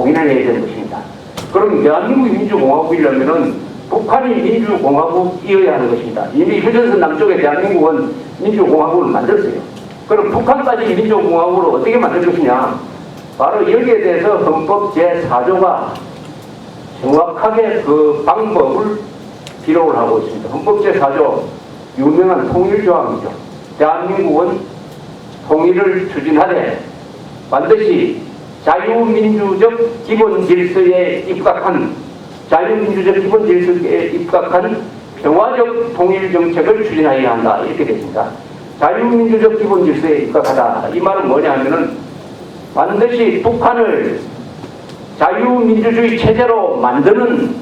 공인을 해야 되는 것입니다. 그럼 대한민국이 민주공화국이려면은 북한이 민주공화국이어야 하는 것입니다. 이미 휴전선 남쪽에 대한민국은 민주공화국을 만들었어요. 그럼 북한까지 민주공화국을 어떻게 만들 것이냐? 바로 여기에 대해서 헌법 제4조가 정확하게 그 방법을 기록을 하고 있습니다. 헌법 제4조 유명한 통일조항이죠. 대한민국은 통일을 추진하되 반드시 자유민주적 기본질서에 입각한 평화적 통일정책을 추진하여야 한다. 이렇게 되십니다. 자유민주적 기본질서에 입각하다. 이 말은 뭐냐 하면은 반드시 북한을 자유민주주의 체제로 만드는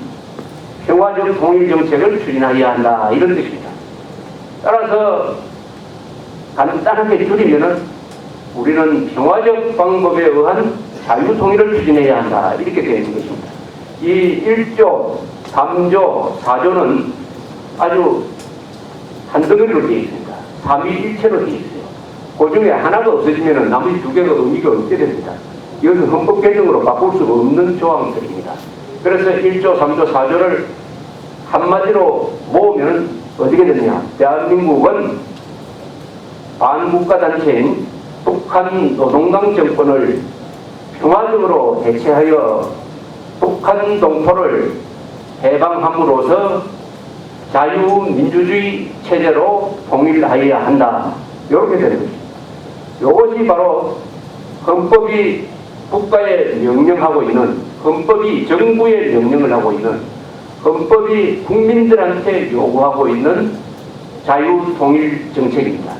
평화적 통일정책을 추진하여야 한다. 이런 뜻입니다. 따라서 간단하게 줄이면은 우리는 평화적 방법에 의한 자유통일을 추진해야 한다. 이렇게 되어 있는 것입니다. 이 1조, 3조, 4조는 아주 한덩어리로 되어 있습니다. 3위일체로 되어 있어요. 그 중에 하나가 없어지면 나머지 두 개가 의미가 없게 됩니다. 이것은 헌법 개정으로 바꿀 수가 없는 조항들입니다. 그래서 1조, 3조, 4조를 한마디로 모으면 어떻게 되느냐. 대한민국은 반국가단체인 북한 노동당 정권을 평화적으로 대체하여 북한 동포를 해방함으로써 자유민주주의 체제로 통일하여야 한다. 이렇게 되는 것입니다. 이것이 바로 헌법이 국가에 명령하고 있는, 헌법이 정부에 명령을 하고 있는, 헌법이 국민들한테 요구하고 있는 자유통일 정책입니다.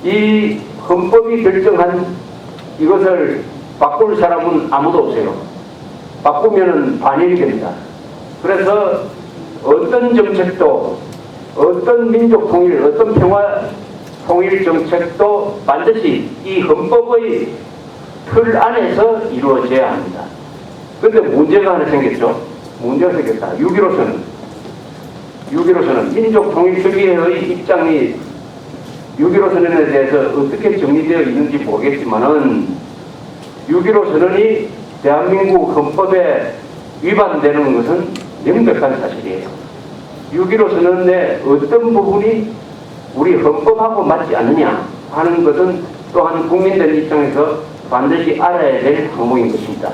이 헌법이 결정한 이것을 바꿀 사람은 아무도 없어요. 바꾸면은 반영이 됩니다. 그래서 어떤 정책도, 어떤 민족 통일, 어떤 평화 통일 정책도 반드시 이 헌법의 틀 안에서 이루어져야 합니다. 그런데 문제가 하나 생겼죠. 문제가 생겼다. 6.15선언 민족 통일 주기의 입장이 6.15 선언에 대해서 어떻게 정리되어 있는지 모르겠지만은 6.15 선언이 대한민국 헌법에 위반되는 것은 명백한 사실이에요. 6.15 선언의 어떤 부분이 우리 헌법하고 맞지 않느냐 하는 것은 또한 국민들 입장에서 반드시 알아야 될 항목인 것입니다.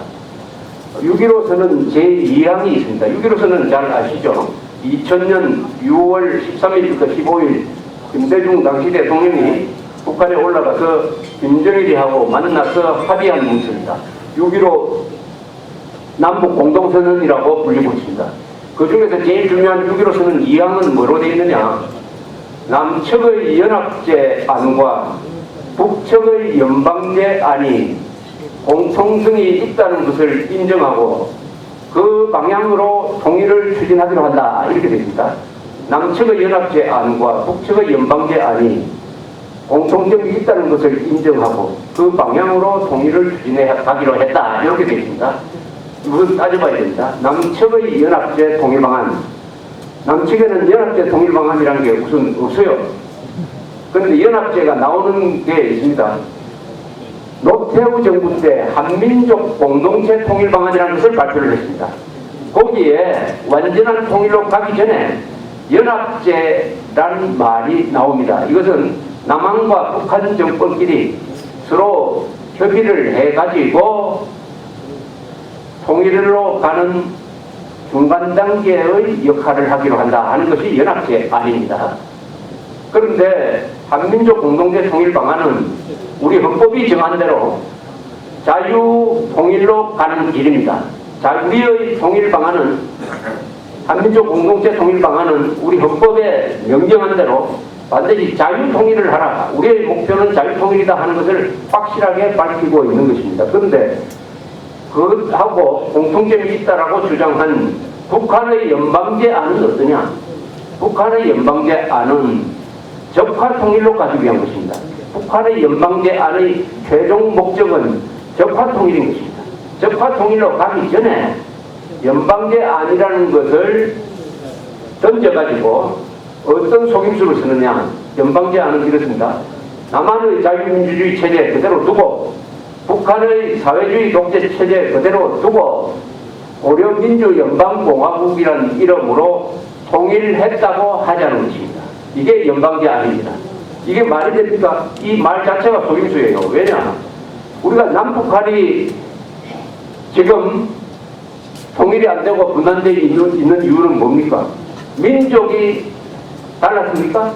6.15 선언 제2항이 있습니다. 6.15 선언 잘 아시죠? 2000년 6월 13일부터 15일 김대중 당시 대통령이 북한에 올라가서 김정일이하고 만나서 합의한 문서입니다. 6.15 남북 공동선언이라고 불리고 있습니다. 그 중에서 제일 중요한 6.15 선언 2항은 뭐로 되어 있느냐? 남측의 연합제 안과 북측의 연방제 안이 공통성이 있다는 것을 인정하고 그 방향으로 통일을 추진하기로 한다. 이렇게 되어 있습니다. 남측의 연합제 안과 북측의 연방제 안이 공통점이 있다는 것을 인정하고 그 방향으로 통일을 추진해 가기로 했다. 이렇게 되어 있습니다. 이것은 따져봐야 됩니다. 남측의 연합제 통일방안. 남측에는 연합제 통일방안이라는 게 우선 없어요. 그런데 연합제가 나오는 게 있습니다. 노태우 정부 때 한민족 공동체 통일방안이라는 것을 발표를 했습니다. 거기에 완전한 통일로 가기 전에 연합제라는 말이 나옵니다. 이것은 남한과 북한 정권끼리 서로 협의를 해가지고 통일로 가는 중간 단계의 역할을 하기로 한다 하는 것이 연합제 아닙니다. 그런데 한민족 공동체 통일 방안은 우리 헌법이 정한 대로 자유 통일로 가는 길입니다. 우리의 통일 방안은 한민족 공동체 통일 방안은 우리 헌법에 명령한 대로 반드시 자유 통일을 하라. 우리의 목표는 자유 통일이다 하는 것을 확실하게 밝히고 있는 것입니다. 그런데 그하고 공통점이 있다라고 주장한 북한의 연방제안은 어떠냐? 북한의 연방제안은 적화 통일로 가기 위한 것입니다. 북한의 연방제안의 최종 목적은 적화 통일인 것입니다. 적화 통일로 가기 전에 연방제안이라는 것을 던져가지고 어떤 속임수를 쓰느냐? 연방제안은 이렇습니다. 남한의 자유민주주의 체제 그대로 두고 북한의 사회주의 독재 체제 그대로 두고 고려민주연방공화국이라는 이름으로 통일했다고 하자는 것입니다. 이게 연방제 아닙니다. 이게 말이 됩니까? 이 말 자체가 속임수예요. 왜냐? 우리가 남북한이 지금 통일이 안 되고 분단되어 있는 이유는 뭡니까? 민족이 달랐습니까?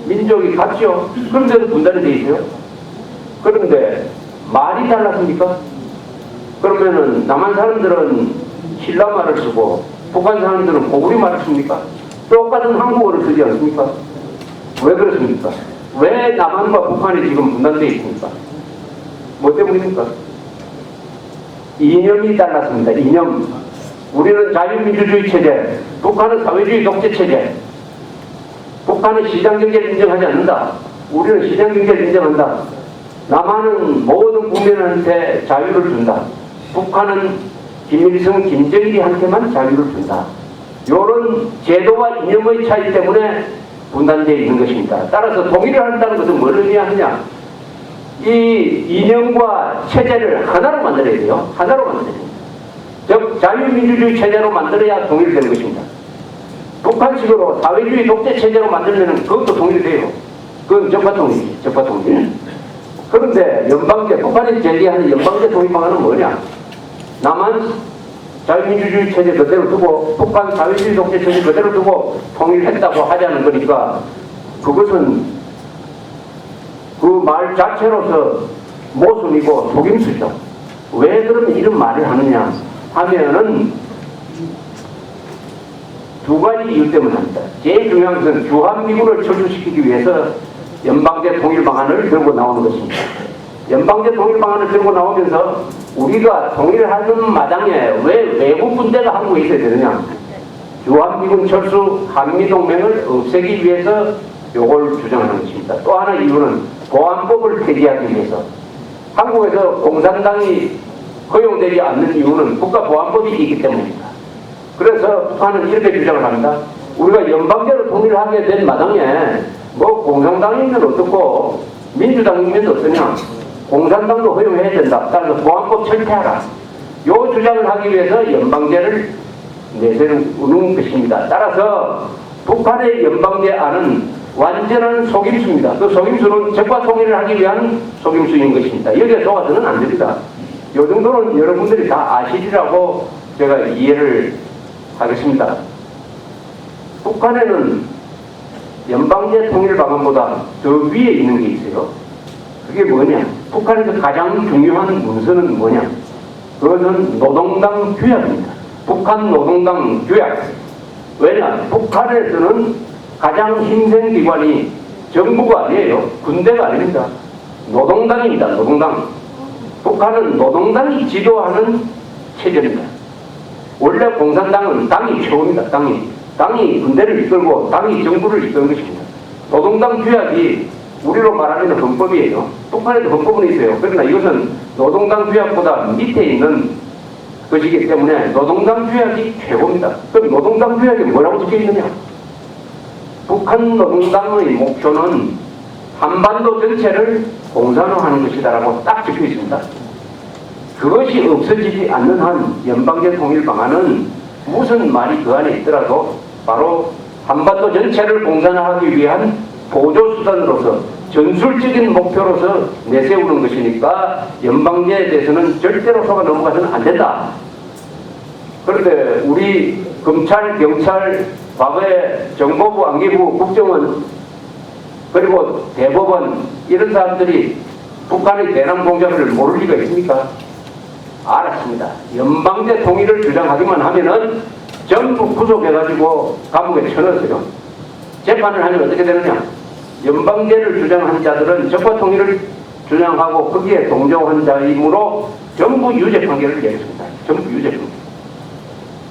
민족이 같죠? 그런데도 분단이 되어 있어요. 그런데 말이 달랐습니까? 그러면은 남한 사람들은 신라말을 쓰고 북한 사람들은 고구리 말을 씁니까? 똑같은 한국어를 쓰지 않습니까? 왜 그렇습니까? 왜 남한과 북한이 지금 분단되어 있습니까? 뭐 때문입니까? 이념이 달랐습니다. 이념. 우리는 자유민주주의 체제, 북한은 사회주의 독재 체제. 북한은 시장경제를 인정하지 않는다. 우리는 시장경제를 인정한다. 남한은 모든 국민한테 자유를 준다. 북한은 김일성, 김정일이한테만 자유를 준다. 이런 제도와 이념의 차이 때문에 분단되어 있는 것입니다. 따라서 통일을 한다는 것은 뭘 의미하느냐? 이 이념과 체제를 하나로 만들어야 돼요. 하나로 만들어야 돼요. 즉 자유민주주의 체제로 만들어야 통일되는 것입니다. 북한식으로 사회주의 독재 체제로 만들면 그것도 통일돼요. 그건 적화통일이지. 적화통일. 그런데 연방제, 북한이 제기하는 연방제 통일 방안은 뭐냐? 남한 자유민주주의 체제 그대로 두고 북한 사회주의 독재 체제 그대로 두고 통일했다고 하자는 거니까 그것은 그 말 자체로서 모순이고 속임수죠. 왜 그러면 이런 말을 하느냐 하면은 두 가지 이유 때문에 합니다. 제일 중요한 것은 주한미군을 철수시키기 위해서 연방제 통일 방안을 들고 나오는 것입니다. 연방제 통일 방안을 들고 나오면서 우리가 통일하는 마당에 왜 외국 군대가 한국에 있어야 되느냐? 주한미군 철수 한미동맹을 없애기 위해서 요걸 주장하는 것입니다. 또 하나 이유는 보안법을 폐지하기 위해서. 한국에서 공산당이 허용되지 않는 이유는 국가보안법이 있기 때문입니다. 그래서 북한은 이렇게 주장을 합니다. 우리가 연방제로 통일하게 된 마당에 뭐 공산당이면 어떻고 민주당이면 어떠냐? 공산당도 허용해야 된다. 따라서 보안법 철폐하라. 요 주장을 하기 위해서 연방제를 내세우는 것입니다. 따라서 북한의 연방제 안은 완전한 속임수입니다. 그 속임수는 적과 통일을 하기 위한 속임수인 것입니다. 여기에 속아서는 안 됩니다. 요 정도는 여러분들이 다 아시리라고 제가 이해를 하겠습니다. 북한에는 연방제 통일 방안보다 더 위에 있는 게 있어요. 그게 뭐냐? 북한에서 가장 중요한 문서는 뭐냐? 그것은 노동당 규약입니다. 북한 노동당 규약. 왜냐? 북한에서는 가장 힘센 기관이 정부가 아니에요. 군대가 아닙니다. 노동당입니다. 노동당. 북한은 노동당이 지도하는 체제입니다. 원래 공산당은 당이 최고입니다. 당이 군대를 이끌고 당이 정부를 이끄는 것입니다. 노동당 규약이 우리로 말하면 헌법이에요. 북한에도 헌법은 있어요. 그러나 이것은 노동당 규약보다 밑에 있는 것이기 때문에 노동당 규약이 최고입니다. 그럼 노동당 규약이 뭐라고 적혀 있느냐? 북한 노동당의 목표는 한반도 전체를 공산화하는 것이다라고 딱 적혀 있습니다. 그것이 없어지지 않는 한 연방제 통일 방안은 무슨 말이 그 안에 있더라도 바로 한반도 전체를 공산화하기 위한 보조수단으로서 전술적인 목표로서 내세우는 것이니까 연방제에 대해서는 절대로 속아 넘어가서는 안 된다. 그런데 우리 검찰, 경찰, 과거에 정보부, 안기부, 국정원 그리고 대법원 이런 사람들이 북한의 대남 공작을 모를 리가 있습니까? 알았습니다. 연방제 통일을 주장하기만 하면은 전부 구속해가지고 감옥에 쳐넣었어요. 재판을 하면 어떻게 되느냐? 연방제를 주장한 자들은 적과 통일을 주장하고 거기에 동조한 자이므로 전부 유죄 판결을 내렸습니다. 전부 유죄 판결.